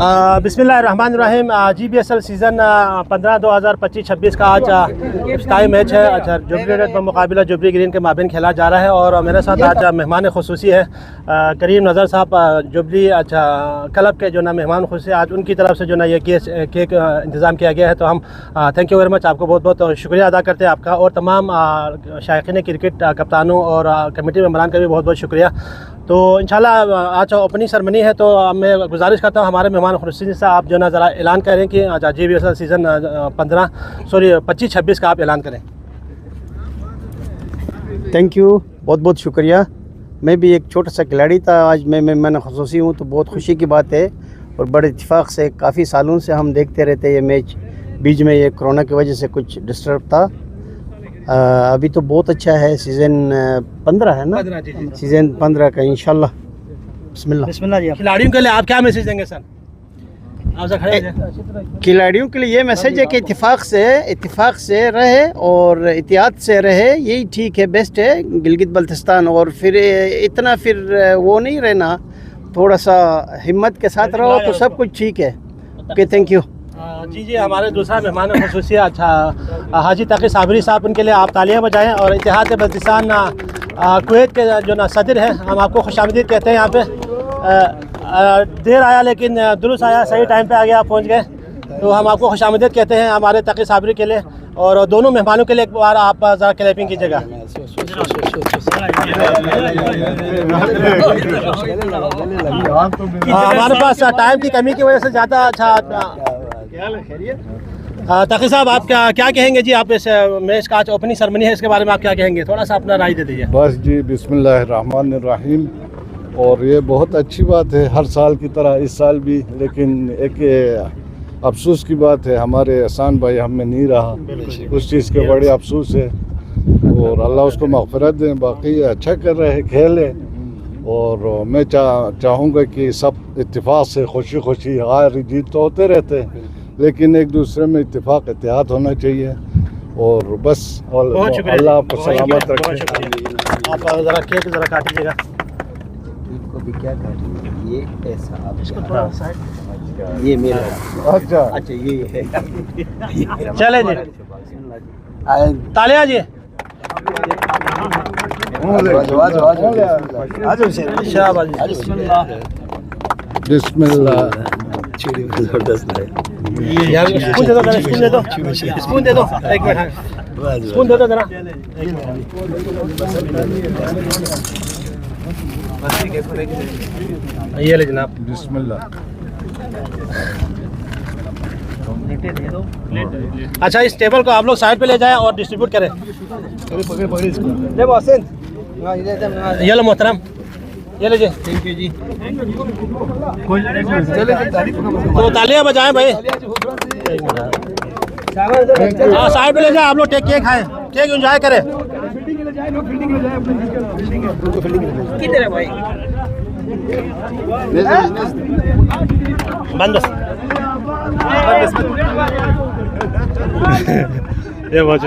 बिस्मिल्लाहिर्रहमानिर्रहीम। GBSL season 15 2025-26 का आज इफ्ताही मैच है। अच्छा, जुबली रेड का मुकाबला जुबली ग्रीन के माबिन खेला जा रहा है और मेरे साथ आज मेहमान खुसूसी है करीम नज़र साहब, जुबली अच्छा क्लब के जो ना मेहमान खुसूसी, आज उनकी तरफ से जो ना ये केक इंतज़ाम किया गया है। तो हम थैंक यू वेरी मच, आपको बहुत बहुत शुक्रिया अदा करते हैं आपका, और तमाम शायकीन क्रिकेट कप्तानों और कमेटी मेम्बरान का भी बहुत बहुत शुक्रिया। तो इंशाल्लाह आज ओपनिंग सेरेमनी है, तो मैं गुजारिश करता हूँ हमारे मेहमान खुसूसी से आप जो ना ज़रा ऐलान करें कि GBSL सीज़न 25-26 का आप ऐलान करें। थैंक यू, बहुत बहुत शुक्रिया। मैं भी एक छोटा सा खिलाड़ी था, आज मैं मेहमान खुसूसी हूँ, तो बहुत खुशी की बात है। और बड़े इत्तेफाक से काफ़ी सालों से हम देखते रहते ये मैच, बीच में ये कोरोना की वजह से कुछ डिस्टर्ब था। अभी तो बहुत अच्छा है। सीज़न 15 है ना, सीज़न 15 का इंशाल्लाह। बिस्मिल्लाह जी। खिलाड़ियों के लिए आप क्या मैसेज देंगे सर? खिलाड़ियों के लिए ये मैसेज है कि इत्तेफाक से रहे और एहतियात से रहे, यही ठीक है, बेस्ट है गिलगित बल्तिस्तान। और फिर इतना फिर वो नहीं रहना, थोड़ा सा हिम्मत के साथ रहो तो सब कुछ ठीक है। Okay, thank you. जी, हमारे दूसरा मेहमान खुसूसी अच्छा हाजी तकी साबरी साहब, उनके लिए आप तालियां बजाएं। और इत्तेहाद बल्तिस्तान कुवैत के जो ना सदर हैं, हम आपको खुशामदीद कहते हैं। यहाँ पे देर आया लेकिन दुरुस्त आया, सही टाइम पे आ गया, आप पहुँच गए, तो हम आपको खुशामदीद कहते हैं हमारे तकी साबरी के लिए। और दोनों मेहमानों के लिए एक बार आप ज़रा क्लैपिंग कीजिएगा। हमारे पास टाइम की कमी की वजह से ज़्यादा अच्छा तकी साहब, आप क्या कहेंगे जी? आप इस मैच का आज ओपनिंग सेरेमनी है, इसके बारे में आप क्या कहेंगे? थोड़ा सा अपना राय दे दीजिए। बस जी, बिस्मिल्लाहिर्रहमानिर्रहीम। और ये बहुत अच्छी बात है, हर साल की तरह इस साल भी। लेकिन एक अफसोस की बात है, हमारे एहसान भाई हमें नहीं रहा, उस चीज़ के बड़े अफसोस है। और अल्लाह उसको मग़फ़िरत दें। बाकी अच्छा कर रहे हैं, खेल है। और मैं चाहूँगा कि सब इत्तेफाक से खुशी खुशी, हार जीत तो होते रहते हैं, लेकिन एक दूसरे में इत्तेफाक एहतियात होना चाहिए। और बस अल्लाह आपको सलामत रखे। आप ज़रा केक ज़रा काटिएगा। क्या ये ऐसा इसको थोड़ा साइड, ये मेरा अच्छा ये है। चले जी, तालियां जी। बिस्मिल्लाह। स्पून दे दो, एक मिनट, स्पून दे दो जरा। ये ले जनाब। बिस्मिल्लाह। अच्छा, इस टेबल को आप लोग साइड पे ले जाएं और डिस्ट्रीब्यूट करें। ये लो मोहतरम, ये लीजिए। थैंक यू जी। तो तालियां बजाएं भाई। हाँ, साइड पे ले जाए, आप लोग केक खाएं, केक एंजॉय करें। किधर है भाई? बंद ये बहुत